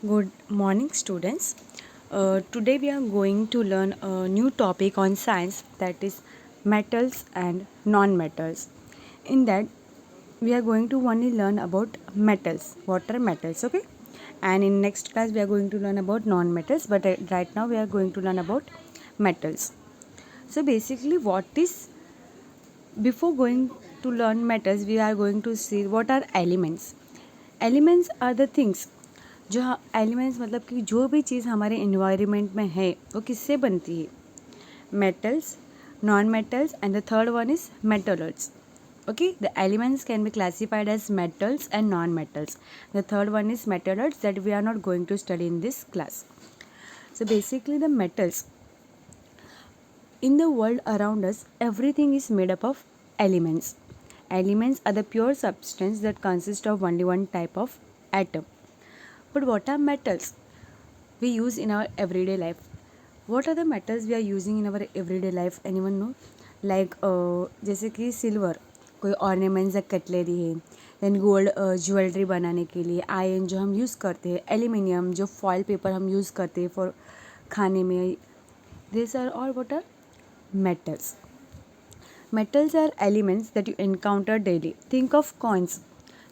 Good morning, students. Today we are going to learn a new topic on science, that is metals and non-metals. In that, we are going to only learn about metals, what are metals, okay? And in next class we are going to learn about non-metals, but right now we are going to learn about metals. So basically, what is before going to learn metals, we are going to see what are elements. Elements are the things जो elements मतलब कि जो भी चीज़ हमारे environment में है वो किससे बनती है. Metals, non metals and the third one is metalloids. Okay, the elements can be classified as metals and non-metals. The third one is metalloids that we are not going to study in this class. So basically the metals in the world around us, everything is made up of elements. Elements are the pure substance that consist of only one type of atom. But what are metals we use in our everyday life? What are the metals we are using in our everyday life? Anyone know? Like जैसे कि silver, कोई ornaments या cutlery है. Then gold jewellery बनाने के लिए. Iron जो हम यूज़ करते हैं. एल्यूमिनियम जो फॉयल पेपर हम यूज़ करते हैं फॉर खाने में. This are all what are metals. Metals are elements that you encounter daily. Think of coins.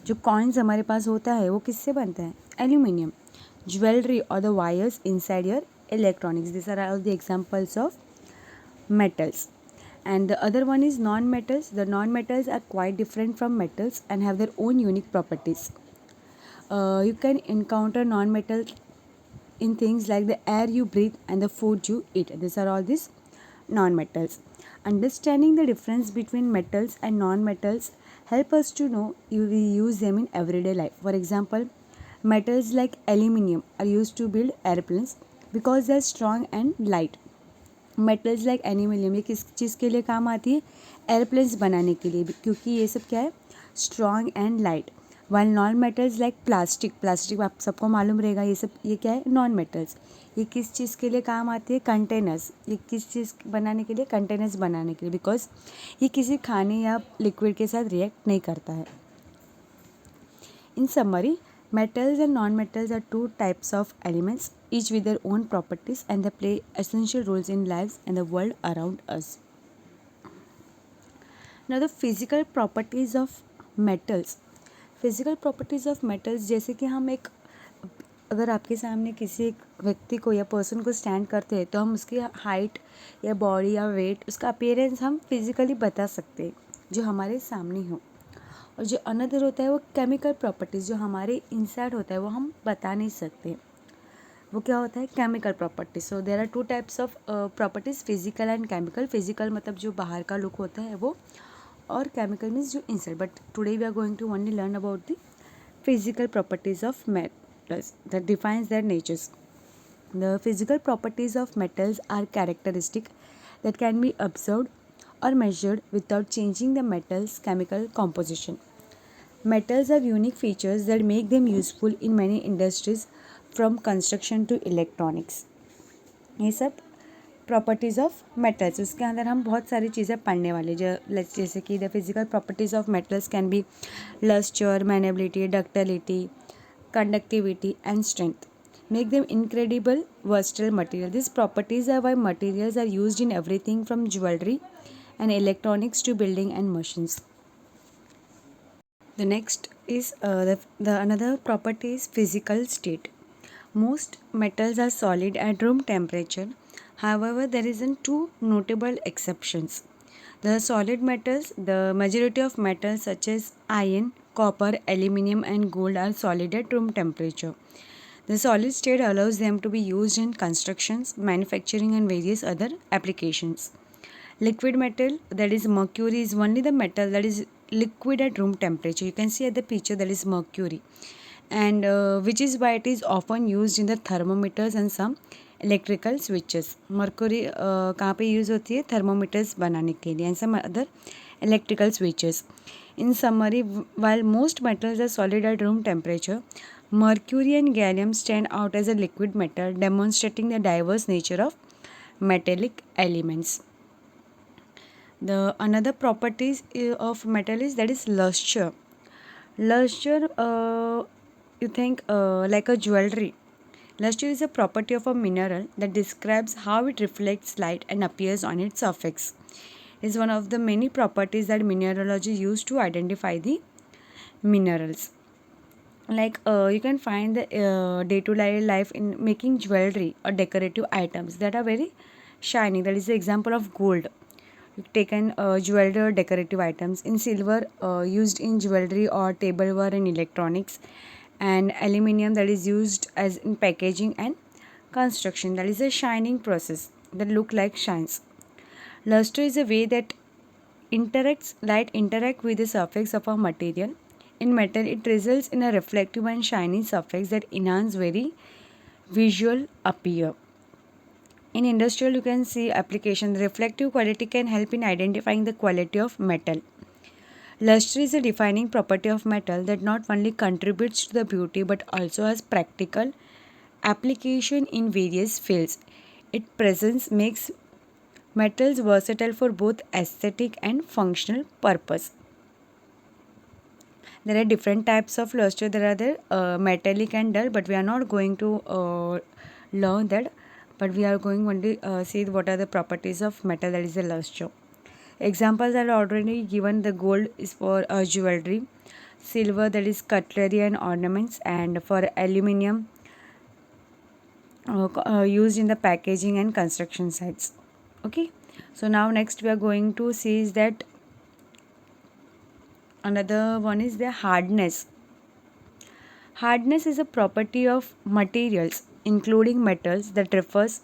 जो coins हमारे पास होता है वो किससे बनता है? Aluminium. Jewelry or the wires inside your electronics. These are all the examples of metals. And the other one is non-metals. The non-metals are quite different from metals and have their own unique properties. You can encounter non-metals in things like the air you breathe and the food you eat. These are all these non-metals. Understanding the difference between metals and non-metals help us to know if we use them in everyday life. For example, metals like aluminium are used to build airplanes because they are strong and light. Metals like aluminium ये किस चीज़ के लिए काम आती है? Airplanes बनाने के लिए, क्योंकि ये सब क्या है? Strong and light. While non metals like plastic आप सबको मालूम रहेगा ये सब, ये क्या है? Non metals. ये किस चीज़ के लिए काम आती है? कंटेनर्स. ये किस चीज़ बनाने के लिए? कंटेनर्स बनाने के लिए, बिकॉज ये किसी खाने या लिक्विड के साथ रिएक्ट नहीं करता है. In summary, metals and non-metals are two types of elements, each with their own properties, and they play essential roles in lives and the world around us. Now, the physical properties of metals. Physical properties of metals, जैसे कि हम एक, अगर आपके सामने किसी एक व्यक्ति को या पर्सन को स्टैंड करते हैं तो हम उसकी हाइट या बॉडी या वेट, उसका अपीयरेंस हम फिजिकली बता सकते हैं जो हमारे सामने हो. और जो अनदर होता है वो केमिकल प्रॉपर्टीज़, जो हमारे इनसाइड होता है वो हम बता नहीं सकते. वो क्या होता है? Chemical properties. So there are two types of properties, physical and chemical. Physical मतलब जो बाहर का लुक होता है वो, और केमिकल मीन्स जो inside. But today we are going to only learn about the physical properties of metals that defines their natures. The physical properties of metals are characteristic that can be observed or measured without changing the metal's chemical composition. Metals have unique features that make them useful in many industries from construction to electronics. ये सब properties of metals, उसके अंदर हम बहुत सारी चीज़ें पढ़ने वाले, जैसे कि the physical properties of metals can be lustre, malleability, ductility, conductivity and strength. Make them incredible versatile material. These properties are why materials are used in everything from jewelry and electronics to building and machines. The next is the another property is physical state. Most metals are solid at room temperature. However, there isn't two notable exceptions. The solid metals, the majority of metals such as iron, copper, aluminum and gold are solid at room temperature. The solid state allows them to be used in constructions, manufacturing and various other applications. Liquid metal, that is mercury, is only the metal that is liquid at room temperature. You can see at the picture that is mercury, and which is why it is often used in the thermometers and some electrical switches. Mercury कहाँ पे use होती है? Thermometers बनाने के लिए, and some other electrical switches. In summary, while most metals are solid at room temperature, mercury and gallium stand out as a liquid metal, demonstrating the diverse nature of metallic elements. The another properties of metal is that is luster. Luster, you think like a jewelry. Luster is a property of a mineral that describes how it reflects light and appears on its surface. It is one of the many properties that mineralogy used to identify the minerals. You can find the day-to-day life in making jewelry or decorative items that are very shiny. That is the example of gold. You've taken jewelry or decorative items in silver used in jewelry or tableware and electronics, and aluminium that is used as in packaging and construction. That is a shining process that look like shines. Luster is a way that light interact with the surface of a material. In metal, it results in a reflective and shiny surface that enhance very visual appear. In industrial, you can see application. The reflective quality can help in identifying the quality of metal. Luster is a defining property of metal that not only contributes to the beauty but also has practical application in various fields. Its presence makes metals versatile for both aesthetic and functional purpose. There are different types of luster. There are the metallic and dull, but we are not going to learn that. But we are going only see what are the properties of metal, that is the luster. Examples are already given. The gold is for jewelry, silver that is cutlery and ornaments, and for aluminium used in the packaging and construction sites. Okay, so now next we are going to see is that another one is the hardness. Hardness is a property of materials, including metals, that refers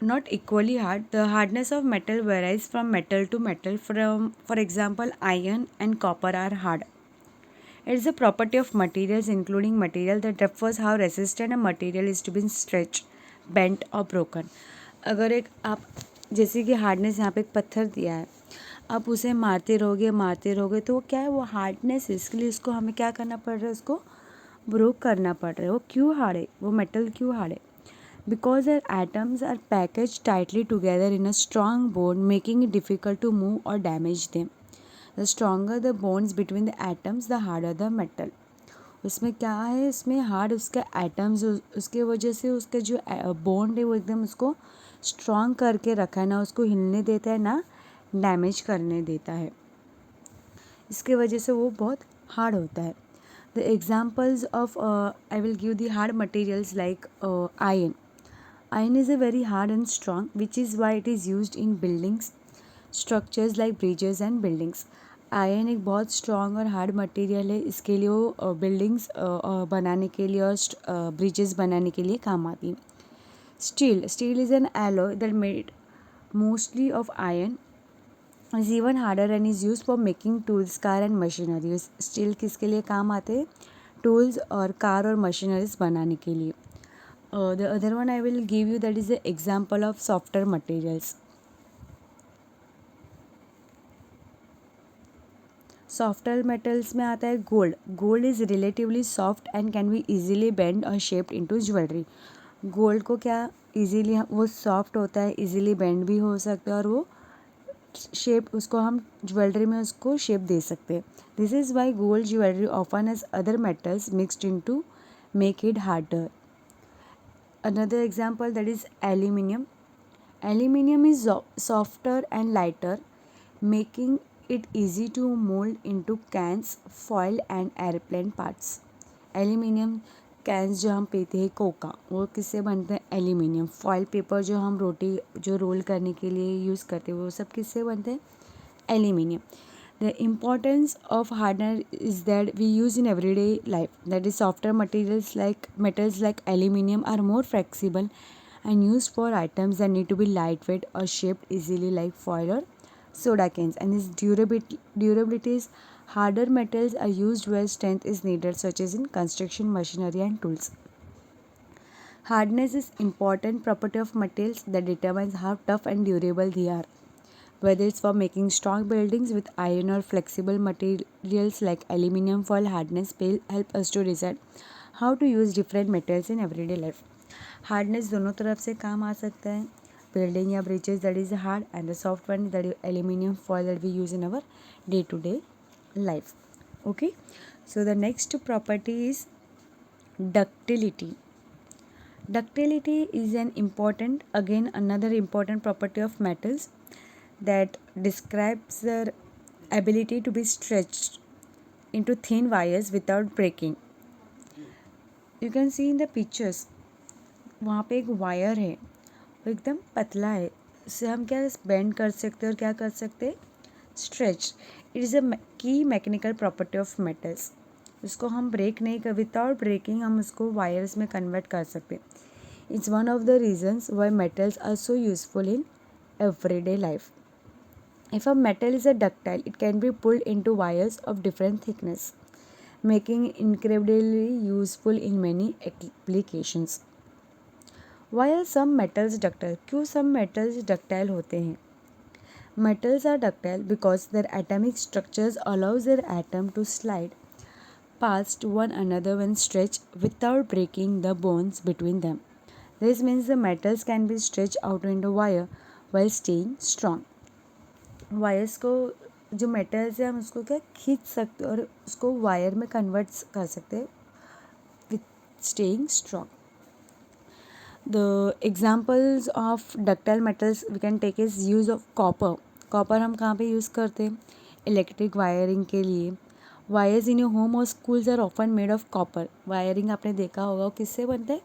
not equally hard. The hardness of metal varies from metal to metal. For example, iron and copper are hard. It is a property of materials, including material, that refers how resistant a material is to be stretched, bent or broken. अगर एक आप जैसे कि hardness यहाँ पे एक पत्थर दिया है, आप उसे मारते रहोगे तो वो क्या है, वो हार्डनेस है. इसके लिए उसको हमें क्या करना पड़ रहा है, उसको ब्रोक करना पड़ रहा है. वो क्यों हार्ड है, वो मेटल क्यों हार्ड है? Because their atoms are packaged tightly together in a strong bond, making it difficult to move or damage them. The stronger the bonds between the atoms, the harder the metal. उसमें क्या है, इसमें hard उसका atoms, उसके वजह से उसका जो बॉन्ड है वो एकदम उसको स्ट्रॉन्ग करके रखा है, ना उसको हिलने देता है ना डैमेज करने देता है. इसके वजह से वो बहुत हार्ड होता है. The examples of I will give the hard materials like iron. Iron is a very hard and strong, which is why it is used in buildings, structures like bridges and buildings. Iron एक बहुत strong और hard material है. इसके लिए वो buildings बनाने के लिए और ब्रिजेस बनाने के लिए काम आती है. Steel is an alloy that made mostly of iron, is even harder and is used for making tools, car and machinery. Steel किसके लिए काम आते हैं? टूल्स और कार और मशीनरीज बनाने के लिए. The other one I will give you, that is the example of softer materials. Softer metals में आता है gold. Gold is relatively soft and can be easily bend और शेप्ड इनटू ज्वेलरी. गोल्ड को क्या easily, वो soft होता है, easily bend भी हो सकता है और वो शेप, उसको हम ज्वेलरी में उसको शेप दे सकते हैं. This is why gold jewellery often has other metals mixed into make it harder. Another example, that is aluminium. Aluminium is softer and lighter, making it easy to mold into cans, foil and airplane parts. Aluminium cans जो हम पीते हैं Coca, वो किससे बनते हैं? Aluminium. Foil paper जो हम रोटी जो रोल करने के लिए यूज़ करते हैं, वो सब किससे बनते हैं? Aluminium. The importance of hardener is that we use in everyday life. That is, softer metals like aluminium are more flexible and used for items that need to be lightweight or shaped easily like foil or soda cans. And its durability is harder metals are used where strength is needed, such as in construction machinery and tools. Hardness is important property of materials that determines how tough and durable they are. Whether it's for making strong buildings with iron or flexible materials like aluminium foil, hardness will help us to decide how to use different metals in everyday life. Hardness दोनों तरफ से काम आ सकता है. Building या bridges, that is hard, and the soft one, that is aluminium foil that we use in our day-to-day life. Okay, so the next property is Ductility. Ductility is an important, again, another important property of metals that describes their ability to be stretched into thin wires without breaking. You can see in the pictures, वहाँ पे एक wire है वो एकदम पतला है, इससे हम क्या बेंड कर सकते हैं और क्या कर सकते हैं, स्ट्रेच. इट इज़ अ की मैकेनिकल प्रॉपर्टी ऑफ मेटल्स. उसको हम ब्रेक नहीं कर, विदाउट ब्रेकिंग हम उसको वायर्स में कन्वर्ट कर सकते हैं. It's one of the reasons why metals are so useful in everyday life. If a metal is a ductile, it can be pulled into wires of different thickness, making it incredibly useful in many applications. Why are some metals ductile? क्यों some metals ductile होते हैं? Metals are ductile because their atomic structures allows their atom to slide past one another when stretched without breaking the bonds between them. This means the metals can be stretched out into wire while staying strong. Wires को, जो metals है, हम उसको क्या खींच सकते और उसको वायर में कन्वर्ट कर सकते हैं with staying strong. The examples of ductile metals we can take is use of copper. Copper हम कहाँ पे यूज़ करते हैं? इलेक्ट्रिक वायरिंग के लिए. वायर्स इन योर होम और schools are often made of copper. Wiring आपने देखा होगा, वो किससे बनते हैं?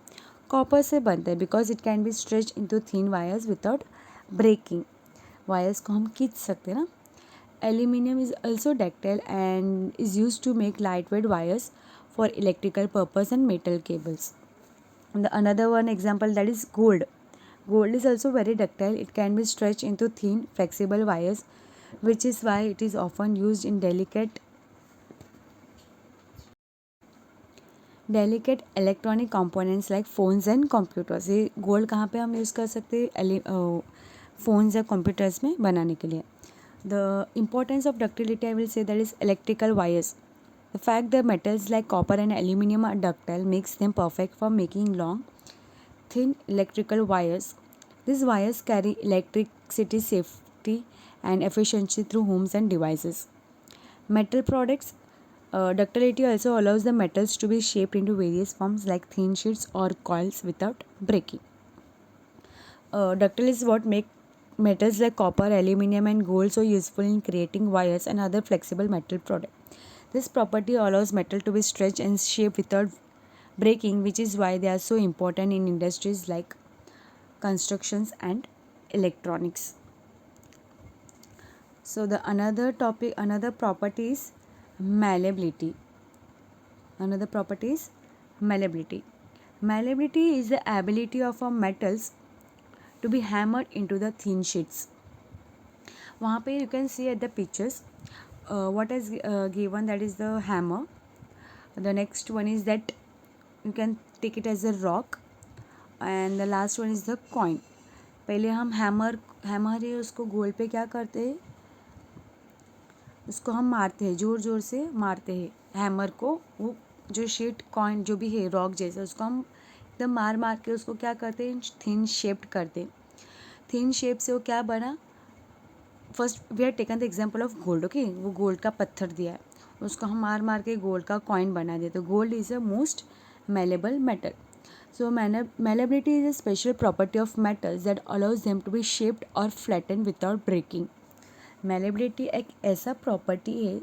कॉपर से बनते हैं, because it can be stretch into thin wires without breaking. Wires को हम खींच सकते हैं ना. Aluminium is also ductile and is use to make lightweight wires for electrical purpose and metal cables. The another one example, that is gold. Gold is also very ductile. It can be stretched into thin, flexible wires, which is why it is often used in delicate electronic components like phones and computers. ये gold कहाँ पे हम use कर सकते हैं? Phones या computers में बनाने के लिए. The importance of ductility, I will say, that is electrical wires. The fact that metals like copper and aluminum are ductile makes them perfect for making long, thin electrical wires. These wires carry electricity safety and efficiency through homes and devices. Metal products. Ductility also allows the metals to be shaped into various forms like thin sheets or coils without breaking. Ductile is what make metals like copper, aluminum and gold so useful in creating wires and other flexible metal products. This property allows metal to be stretched and shaped without breaking, which is why they are so important in industries like constructions and electronics. So the another property is malleability. Another property is malleability. Malleability is the ability of our metals to be hammered into the thin sheets. वहाँ पे you can see at the pictures what is given, that is the hammer. The next one is that you can take it as a rock, and the last one is the coin. पहले हम hammer है उसको गोल पे क्या करते हैं, उसको हम मारते हैं, ज़ोर ज़ोर से मारते हैं हैमर को. वो जो शीट कॉइन जो भी है रॉक जैसा, उसको हम एकदम मार मार के उसको क्या करते हैं, थिन शेप्ड करते हैं. थिन शेप से वो क्या बना, first we are taken the example of gold. Okay, वो गोल्ड का पत्थर दिया है, उसको हम मार मार के गोल्ड का कॉइन बना देते. Gold is a most malleable metal. So malleability is a special property of metals that allows them to be shaped or flattened without breaking. Malleability एक ऐसा प्रॉपर्टी है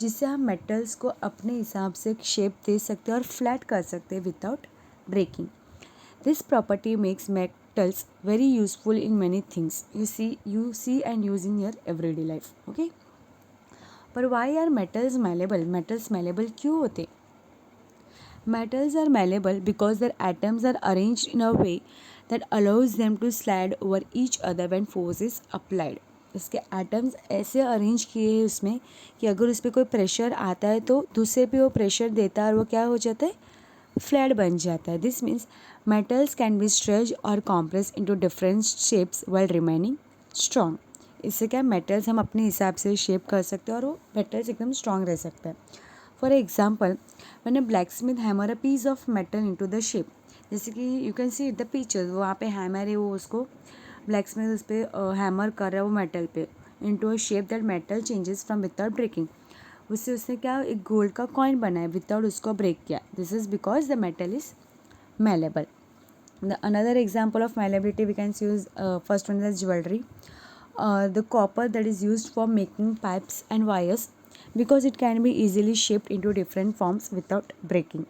जिससे हम मेटल्स को अपने हिसाब से शेप दे सकते हैं और फ्लैट कर सकते हैं without breaking. This property makes metals very useful in many things you see and use in your everyday life. Okay, पर why are metals malleable? metals malleable क्यों होते? Metals are malleable because their atoms are arranged in a way that allows them to slide over each other when force is applied. इसके atoms ऐसे arrange किए हैं उसमें कि अगर उस पर कोई प्रेशर आता है तो दूसरे पे वो प्रेशर देता है और वो क्या हो जाता है, फ्लैट बन जाता है. This means metals can be stretch और compress into different shapes while remaining strong. इससे क्या मेटल्स हम अपने हिसाब से शेप कर सकते हैं और वो मेटल्स एकदम स्ट्रॉन्ग रह सकता है. For example, when a blacksmith hammer a piece of metal into the shape, जैसे कि you can see the pictures, वहाँ पे हैमर है, वो उसको ब्लैकस्मिथ उस पर हैमर कर रहा है वो मेटल पे, into a shape that metal changes from without breaking. उससे उसने क्या एक गोल्ड का कॉइन बनाया विदाउट उसको ब्रेक किया. This is because the metal is malleable. Another example of malleability we can use, first one is jewelry. The copper that is used for making pipes and wires because it can be easily shaped into different forms without breaking.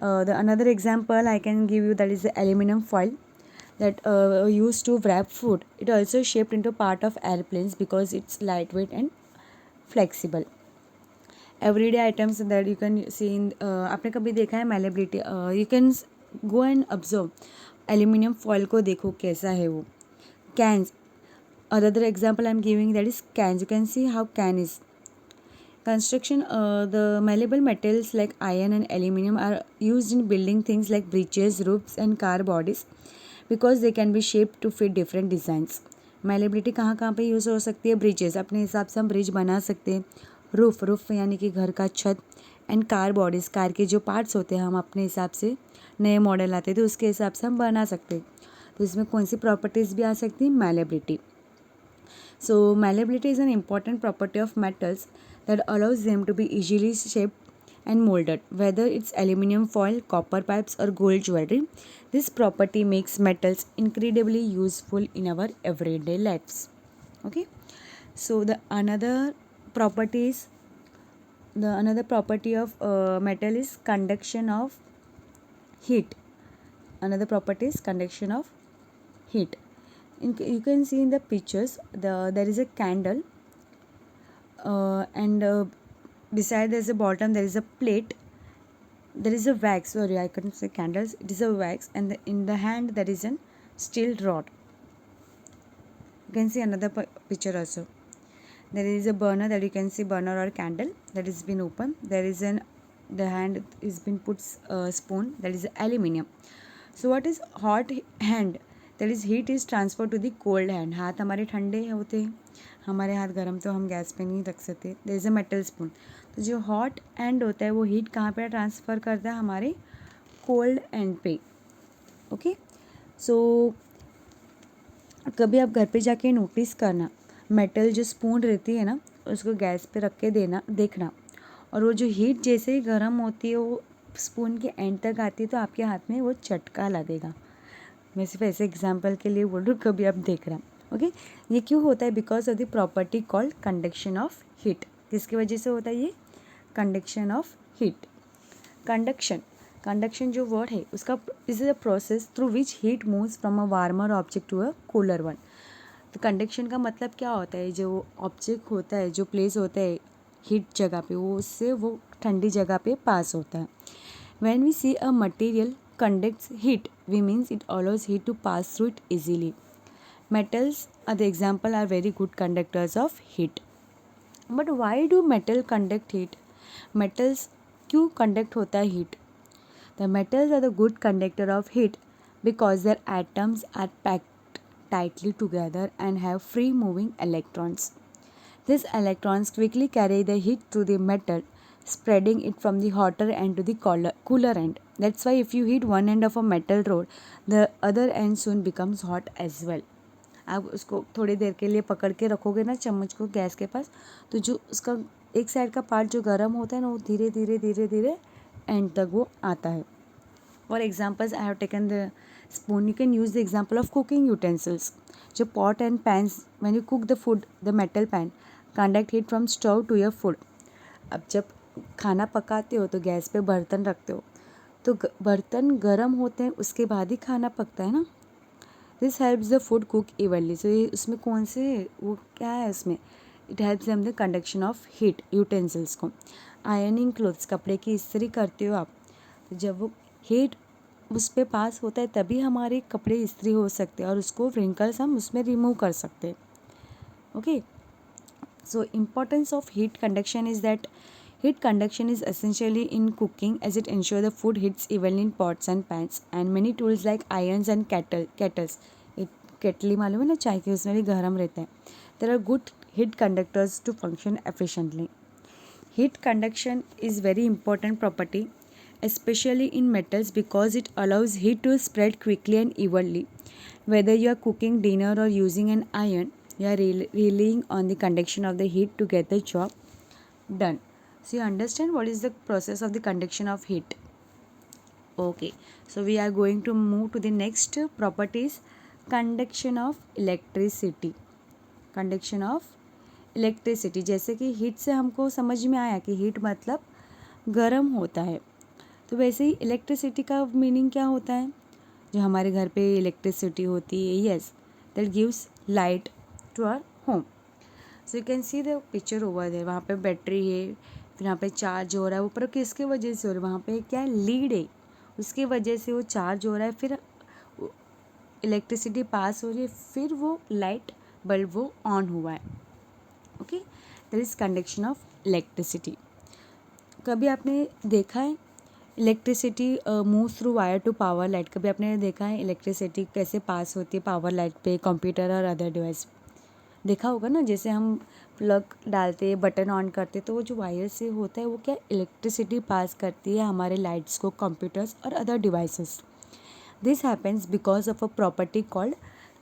The another example I can give you, that is the aluminum foil that used to wrap food. It also shaped into part of airplanes because it's lightweight and flexible. Everyday items that you can see in आपने कभी देखा है malleability, you can go and observe aluminum foil को देखो कैसा है वो. Cans, another example I'm giving, that is cans. You can see how can is construction. The malleable metals like iron and aluminum are used in building things like bridges, roofs and car bodies because they can be shaped to fit different designs. Malleability कहाँ कहाँ पे use हो सकती है? Bridges, अपने हिसाब से हम ब्रिज बना सकते हैं. रूफ यानी कि घर का छत. एंड कार बॉडीज़, कार के जो पार्ट्स होते हैं हम अपने हिसाब से नए मॉडल आते हैं तो उसके हिसाब से हम बना सकते हैं. तो इसमें कौन सी प्रॉपर्टीज़ भी आ सकती है? Malleability. So malleability is an important property of metals that allows them to be easily shaped and molded, whether it's aluminum foil, copper pipes or gold jewelry. This property makes metals incredibly useful in our everyday lives. Okay, so the another property of metal is conduction of heat. Another property is conduction of heat. You can see in the pictures there is a candle, and beside there is a bottom, there is a plate, there is a wax. Sorry, I couldn't say candles, it is a wax, and in the hand there is a steel rod. You can see another picture also. There is a burner, that you can see burner or candle that is been open. There is the hand is been put spoon, that is aluminium. So what is hot hand? That is heat is transferred to the cold hand. हाथ हमारे ठंडे होते हैं, हमारे हाथ गर्म तो हम गैस पे नहीं रख सकते. There is a metal spoon. तो जो हॉट एंड होता है वो हीट कहाँ पे ट्रांसफ़र करता है? हमारे कोल्ड एंड पे. ओके, सो कभी आप घर पे जाके नोटिस करना, मेटल जो स्पून रहती है ना उसको गैस पे रख के देखना, और वो जो हीट जैसे ही गर्म होती है वो स्पून के एंड तक आती है तो आपके हाथ में वो चटका लगेगा. मैं सिर्फ ऐसे एग्जाम्पल के लिए बोल रही हूँ, कभी आप देख रहे हैं. ओके, ये क्यों होता है? Because of the property called conduction of heat. किसकी वजह से होता है ये? Conduction of heat. कंडक्शन जो वर्ड है उसका is a process through which heat moves from a warmer object to a cooler one. तो कंडक्शन का मतलब क्या होता है? जो ऑब्जेक्ट होता है, जो प्लेस होता है हीट जगह पे, वो उससे वो ठंडी जगह पे पास होता है. When we see a material conducts heat, we means it allows heat to pass through it easily. Metals are the example are very good conductors of heat. But why do metal conduct heat? Metals क्यों conduct होता है heat? The metals are the good conductor of heat because their atoms are packed tightly together and have free moving electrons. These electrons quickly carry the heat through the metal, spreading it from the hotter end to the cooler end. That's why if you heat one end of a metal rod, the other end soon becomes hot as well. आप उसको थोड़ी देर के लिए पकड़ के रखोगे ना चम्मच को गैस के पास, तो जो उसका एक साइड का पार्ट जो गर्म होता है ना वो धीरे धीरे एंड तक वो आता है. For examples I have taken the spoon. You can use the example of cooking utensils. जो pot and pans, when you cook the food, the metal pan conduct heat from stove to your food. अब जब खाना पकाते हो तो gas पे बर्तन रखते हो, तो बर्तन गर्म होते हैं उसके बाद ही खाना पकता है ना. This helps the food cook evenly. So ये उसमें कौन से वो क्या है उसमें? It helps them the conduction of heat utensils को. आयनिंग क्लोथ्स, कपड़े की इस्त्री करते हो आप, तो जब वो हीट उस पर पास होता है तभी हमारे कपड़े इस्त्री हो सकते हैं और उसको रिंकल्स हम उसमें रिमूव कर सकते हैं. Okay, so importance of heat conduction is that heat conduction is essentially in cooking as it ensures the food heats evenly in pots and pans, and many tools like irons and kettles, केटली मालूम है ना चाय की, उसमें भी गर्म रहता है. There are good heat conductors to function efficiently. Heat conduction is very important property especially in metals because it allows heat to spread quickly and evenly. Whether you are cooking dinner or using an iron, you are relying on the conduction of the heat to get the job done. So you understand what is the process of the conduction of heat. Okay, so we are going to move to the next properties, conduction of electricity. Conduction of electricity, जैसे कि heat से हमको समझ में आया कि heat मतलब गर्म होता है, तो वैसे ही इलेक्ट्रिसिटी का मीनिंग क्या होता है, जो हमारे घर पे इलेक्ट्रिसिटी होती है, yes, that gives light to our home. So you can see the picture over there, वहाँ पे बैटरी है, फिर यहाँ पे चार्ज हो रहा है, ऊपर किसके वजह से हो रहा है, वहाँ पे क्या है, लीड है, उसकी वजह से वो चार्ज हो रहा है, फिर इलेक्ट्रिसिटी पास हो रही है, फिर वो लाइट बल्ब वो ऑन हुआ है. Okay, that is conduction of electricity. कभी आपने देखा है electricity move through wire to power light, कभी आपने देखा है इलेक्ट्रिसिटी कैसे पास होती है पावर लाइट पे, कंप्यूटर और अदर डिवाइस, देखा होगा ना, जैसे हम प्लग डालते बटन ऑन करते तो वो जो वायर से होता है वो क्या इलेक्ट्रिसिटी पास करती है हमारे लाइट्स को, कंप्यूटर्स और other devices. This happens because of a property called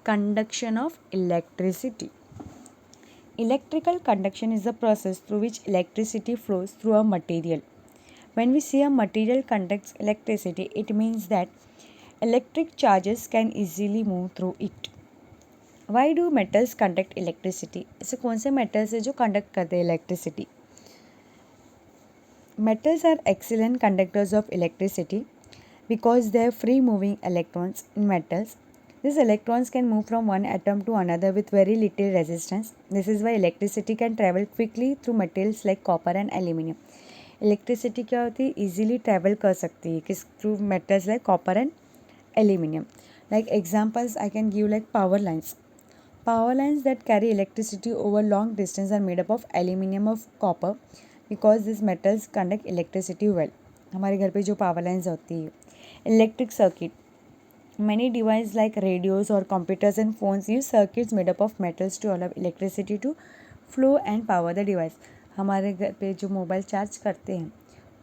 conduction of electricity. Electrical conduction is the process through which electricity flows through a material. When we say a material conducts electricity, it means that electric charges can easily move through it. Why do metals conduct electricity? ऐसे कौन से metals है जो conduct करते हैं electricity? Metals are excellent conductors of electricity because they have free moving electrons in metals. These electrons can move from one atom to another with very little resistance. This is why electricity can travel quickly through materials like copper and aluminium. Electricity क्या होती है, easily travel कर सकती है किस through metals like copper and aluminium. Like examples I can give like power lines. Power lines that carry electricity over long distance are made up of aluminium of copper because these metals conduct electricity well. हमारे घर पे जो power lines होती है. Electric circuit. Many devices like radios or computers and phones use circuits made up of metals to allow electricity to flow and power the device. हमारे घर पे जो मोबाइल चार्ज करते हैं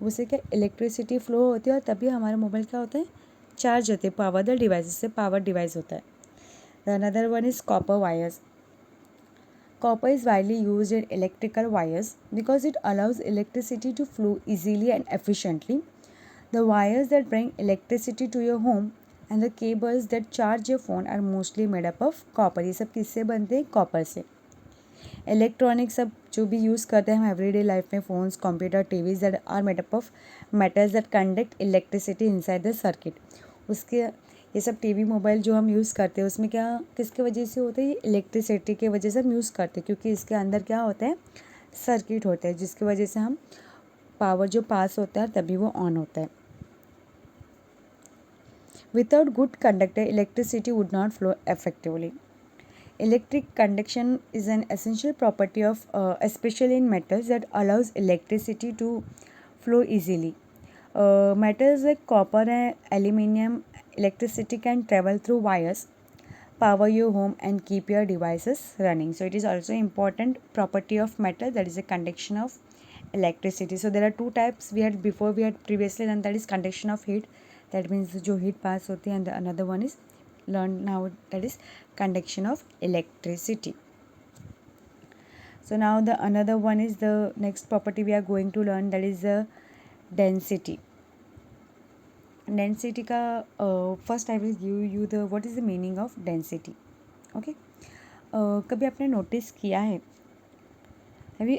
उससे क्या इलेक्ट्रिसिटी फ्लो होती है और तभी हमारा मोबाइल क्या होता है, चार्ज होते हैं, पावर द डिवाइस, इससे पावर डिवाइस होता है. The another one is copper wires. Copper is widely used in electrical wires because it allows electricity to flow easily and efficiently. The wires that bring electricity to your home and the cables that charge your phone are mostly made up of copper. ये सब किससे बनते हैं, copper से. Electronic सब जो भी use करते हैं हम एवरीडे लाइफ में, phones, computer, TVs, that are made up of metals that conduct electricity inside the circuit. उसके ये सब टीवी मोबाइल जो हम यूज़ करते हैं उसमें क्या किसके वजह से होता है, ये इलेक्ट्रिसिटी के वजह से हम यूज़ करते हैं, क्योंकि इसके अंदर क्या होता है, सर्किट होता है, जिसकी वजह से हम पावर जो पास होता है तभी वो ऑन होता है. Without good conductor, electricity would not flow effectively. Electric conduction is an essential property of, especially in metals, that allows electricity to flow easily. Metals like copper and aluminium, electricity can travel through wires, power your home and keep your devices running. So it is also important property of metal, that is a conduction of electricity. So there are two types we had before, we had previously done, that is conduction of heat, that means जो heat pass होती है, and the another one is learned now, that is conduction of electricity. So now the another one is the next property we are going to learn, that is the density. Density का first I will give you the what is the meaning of density. Okay, कभी आपने notice किया है, have you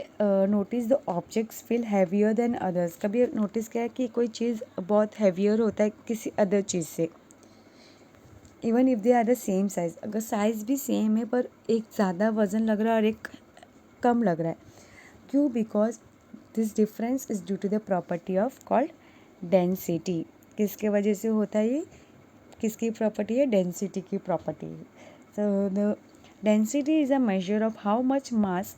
notice the objects feel heavier than others. कभी notice किया है कि कोई चीज़ बहुत हैवियर होता है किसी अदर चीज़ से, even if they are the same size, अगर साइज़ भी सेम है पर एक ज़्यादा वज़न लग रहा है और एक कम लग रहा है, क्यों, because this difference is due to the property of called density. किसके वजह से होता है ये, किसकी प्रॉपर्टी है, डेंसिटी की प्रॉपर्टी है. So the density is a measure of how much mass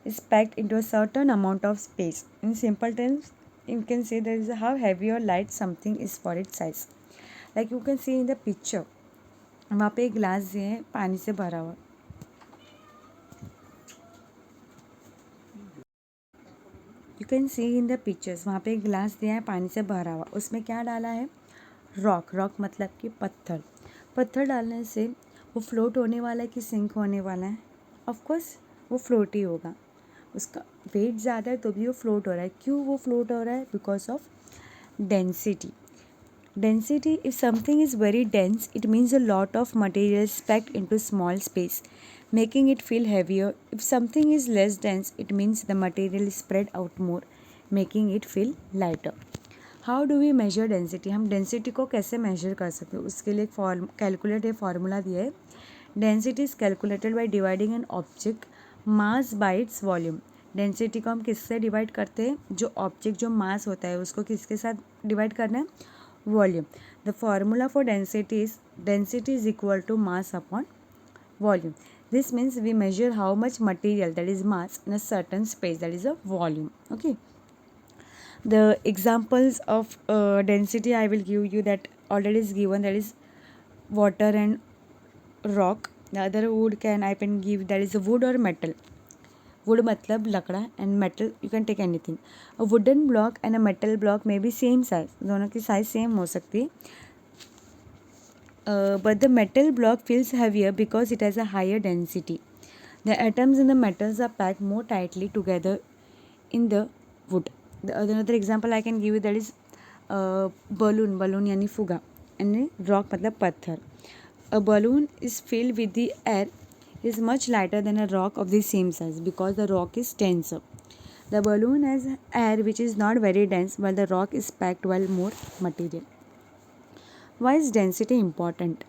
is packed into a certain amount of space. In simple terms, you can say that is how heavy or light something is for its size. Like you can see in the picture, वहाँ पे एक glass दिए हैं पानी से भरा हुआ. You can see in the pictures, वहाँ पे एक ग्लास दिया है पानी से भरा हुआ, उसमें क्या डाला है, रॉक. रॉक मतलब कि पत्थर. पत्थर डालने से वो फ्लोट होने वाला है कि सिंक होने वाला है, ऑफकोर्स वो फ्लोट ही होगा. उसका वेट ज़्यादा है तो भी वो फ्लोट हो रहा है. क्यों वो फ्लोट हो रहा है? Because of density. Density, if something is very dense, it means a lot of material is packed into small space, making it feel heavier. If something is less dense, it means the material is spread out more, making it feel lighter. How do we measure density? हम density को कैसे measure कर सकते हैं? उसके लिए एक calculate formula दिया है. Density is calculated by dividing an object mass by its volume. Density को हम किससे डिवाइड करते हैं? जो ऑब्जेक्ट जो मास होता है उसको किसके साथ डिवाइड करना है? Volume. The formula for density is equal to mass upon volume. This means we measure how much material, that is mass, in a certain space, that is a volume. Okay. The examples of density I will give you that already is given, that is water and rock. The other wood I can give, that is wood or metal. Wood मतलब लकड़ा and metal you can take anything. A wooden block and a metal block में भी same size, दोनों की size same हो सकती है. But the metal block feels heavier because it has a higher density. The atoms in the metals are packed more tightly together in the wood. The another example I can give you, that is balloon. Balloon यानी फुगा, and rock मतलब पत्थर. A balloon is filled with the air is much lighter than a rock of the same size because the rock is denser. The balloon has air which is not very dense while the rock is packed well more material. Why is density important?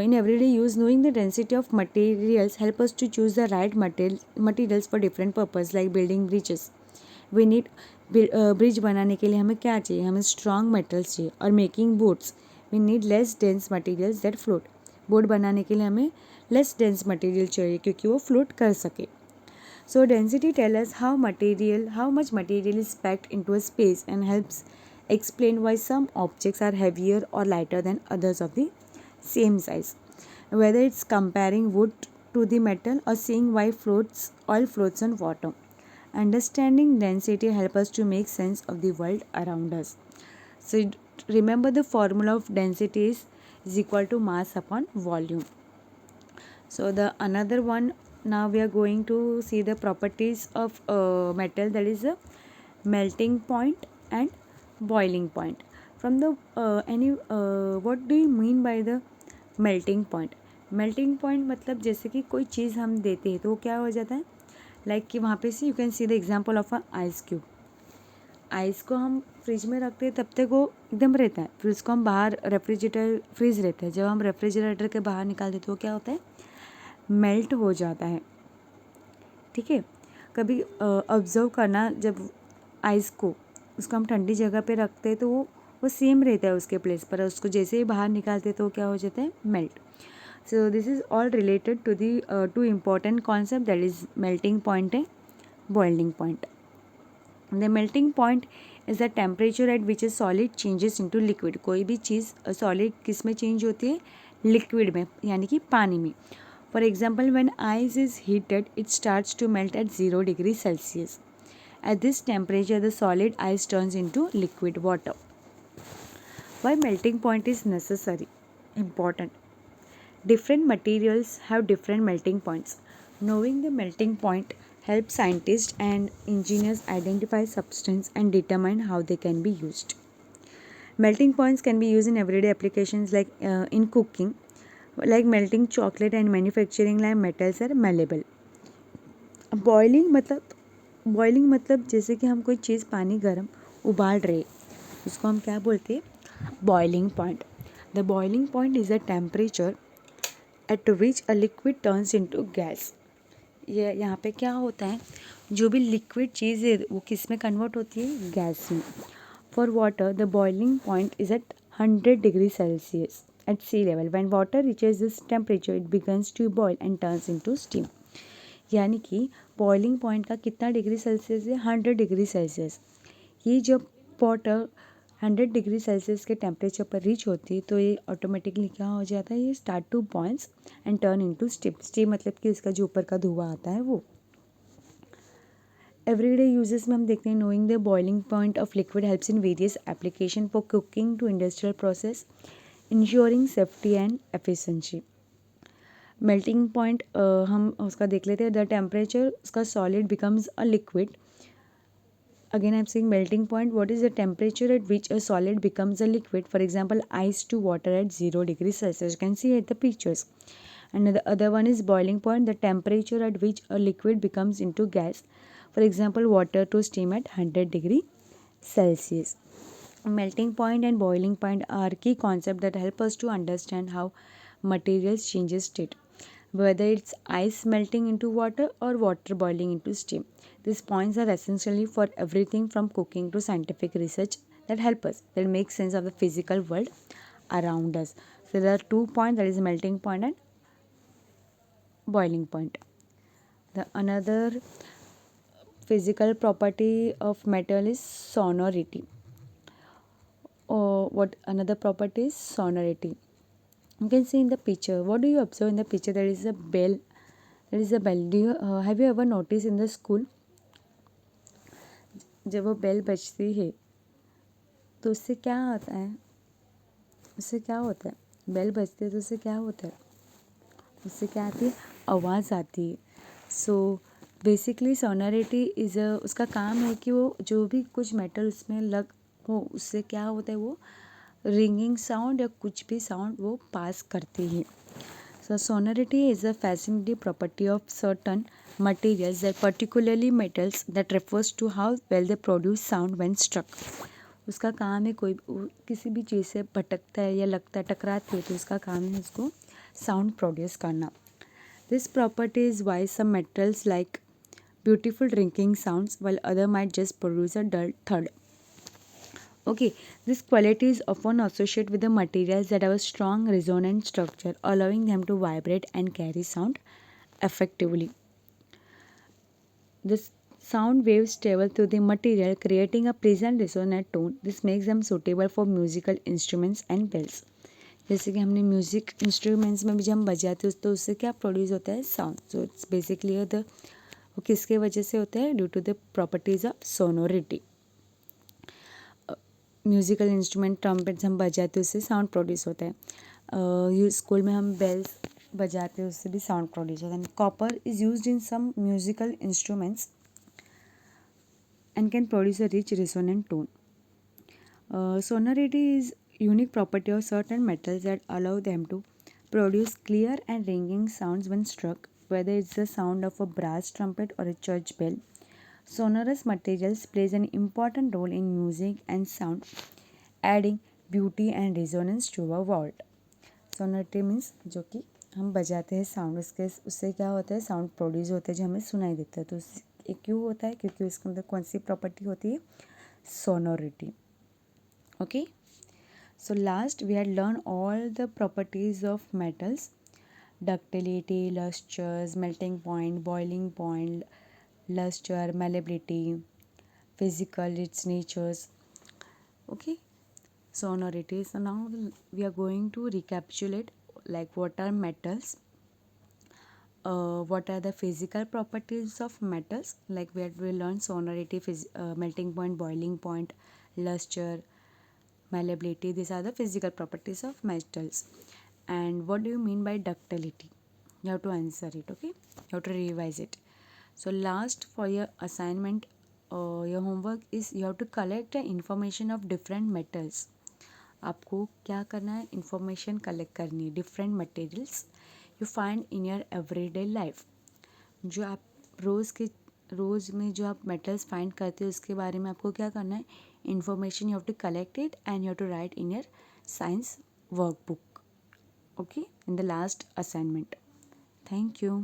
In everyday use, knowing the density of materials help us to choose the right materials for different purpose like building bridges. We need bridge बनाने के लिए हमें क्या चाहिए? हमें strong metals चाहिए. और making boats, we need less dense materials that float. Boat बनाने के लिए हमें लेस डेंस मटेरियल चाहिए क्योंकि वो फ्लोट कर सके. So density tell us how much material is packed into a space and helps explain why some objects are heavier or lighter than others of the same size. Whether it's comparing wood to the metal or seeing why oil floats on water. Understanding density helps us to make sense of the world around us. So remember the formula of density is equal to mass upon volume. So the another one, now we are going to see the properties of metal, that is a melting point and boiling point. From the what do you mean by the melting point? Melting point मतलब जैसे कि कोई चीज़ हम देते हैं तो वो क्या हो जाता है, लाइक कि वहाँ पे से you can see the example of a ice cube. Ice को हम फ्रिज में रखते हैं तब तक वो एकदम रहता है, फिर उसको हम बाहर रेफ्रिजरेटर फ्रीज रहता है, जब हम रेफ्रिजरेटर के बाहर निकालते तो वो क्या होता है? मेल्ट हो जाता है. ठीक है. कभी ऑब्जर्व करना, जब आइस को उसको हम ठंडी जगह पे रखते हैं तो वो सेम रहता है उसके प्लेस पर, उसको जैसे ही बाहर निकालते तो क्या हो जाता है? Melt. So this is all related to the two important concept, that is melting point and boiling point. The melting point is the temperature at which a solid changes into liquid. कोई भी चीज़ solid किस में change होती है? Liquid में, यानी कि पानी में. For example, when ice is heated, it starts to melt at 0 degrees Celsius. At this temperature, the solid ice turns into liquid water. Why melting point is necessary? Important. Different materials have different melting points. Knowing the melting point helps scientists and engineers identify substance and determine how they can be used. Melting points can be used in everyday applications like in cooking, like melting chocolate and manufacturing like metals are malleable. Boiling मतलब जैसे कि हम कोई चीज़ पानी गर्म उबाल रहे, उसको हम क्या बोलते हैं? Boiling point. The boiling point is a temperature at which a liquid turns into gas. ये यहाँ पे क्या होता है? जो भी लिक्विड चीज़ है वो किस में कन्वर्ट होती है? गैस में. For water the boiling point is at 100 degree celsius at sea level. When water reaches this temperature, it begins to boil and turns into steam. यानी कि बॉइलिंग पॉइंट का कितना डिग्री सेल्सियस है? 100 degree Celsius. ये जब water 100 degree Celsius के temperature पर reach होती है तो ये ऑटोमेटिकली क्या हो जाता है? ये start to boils and turn into steam. Steam मतलब कि इसका जो ऊपर का धुआं आता है वो. एवरीडे यूजेस में हम देखते हैं knowing the boiling point of liquid helps in various application for cooking to industrial process, ensuring safety and efficiency. Melting point हम उसका देख लेते हैं. द टेम्परेचर उसका solid becomes a liquid. Again, I'm saying melting point. What is the temperature at which a solid becomes a liquid? For example, ice to water at 0 degrees Celsius. You can see at the pictures. And the other one is boiling point. The temperature at which a liquid becomes into gas. For example, water to steam at 100 degree Celsius. Melting point and boiling point are key concepts that help us to understand how materials changes state, whether it's ice melting into water or water boiling into steam. These points are essentially for everything from cooking to scientific research that help us, that make sense of the physical world around us. So there are 2 points, that is melting point and boiling point. The another physical property of metal is sonority. Or what another property is sonority. You can see in the picture. What do you observe in the picture? There is a bell. There is a bell. Do you have you ever noticed in the school जब वो bell बजती है तो उससे क्या होता है? उससे क्या होता है? बेल बजती है तो उससे क्या होता है? उससे क्या आती है? आवाज़ आती है. सो बेसिकली सोनोरिटी इज़ उसका काम है कि वो जो भी कुछ मेटल उसमें लग हो उससे क्या होता है, वो रिंगिंग साउंड या कुछ भी साउंड वो पास करती है. So sonority is a fascinating property of certain materials, that particularly metals, that refers to how well they produce sound when struck. उसका काम है कोई किसी भी चीज़ से भटकता है या लगता है टकराती है तो उसका काम है उसको साउंड प्रोड्यूस करना. This property is why some metals like beautiful ringing sounds while other might just produce a dull thud. Okay, this quality is often associated with the materials that have a strong resonant structure, allowing them to vibrate and carry sound effectively. The sound waves travel through the material, creating a pleasant resonant tone. This makes them suitable for musical instruments and bells. जैसे कि हमने music instruments में भी जब हम बजाते हैं तो उससे क्या प्रोड्यूस होता है? Sound. So it's basically the वो किसके वजह से होता है? Due to the properties of sonority. Musical instrument trumpets हम बजाते हैं उससे साउंड प्रोड्यूस होता है. स्कूल में हम बेल्स बजाते हैं उससे भी साउंड प्रोड्यूस होता है. Copper is used in some musical instruments and can produce a rich resonant tone. Sonority is unique property of certain metals that allow them to produce clear and ringing sounds when struck, whether it's the sound of a brass trumpet or a church bell. Sonorous materials plays an important role in music and sound, adding beauty and resonance to a world. Sonority means जो कि हम बजाते हैं sound, उससे क्या होता है? Sound produce होता है जो हमें सुनाई देता है. तो ये क्यों होता है? क्योंकि उसके अंदर कौन सी प्रॉपर्टी होती है? Sonority. Okay, so last we had learn all the properties of metals: ductility, lusters, melting point, boiling point, luster, malleability, physical, its natures. Okay, sonority. So now we are going to recapitulate like what are metals, what are the physical properties of metals, like we learned sonority, melting point, boiling point, luster, malleability. These are the physical properties of metals. And what do you mean by ductility? You have to answer it. Okay, you have to revise it. So last, for your assignment, your homework is you have to collect the information of different metals. आपको क्या करना है? Information collect करनी है different materials you find in your everyday life. जो आप रोज़ में जो आप मेटल्स फाइंड करते हो उसके बारे में आपको क्या करना है? Information you have to collect it and you have to write in your science workbook. Okay, in the last assignment. Thank you.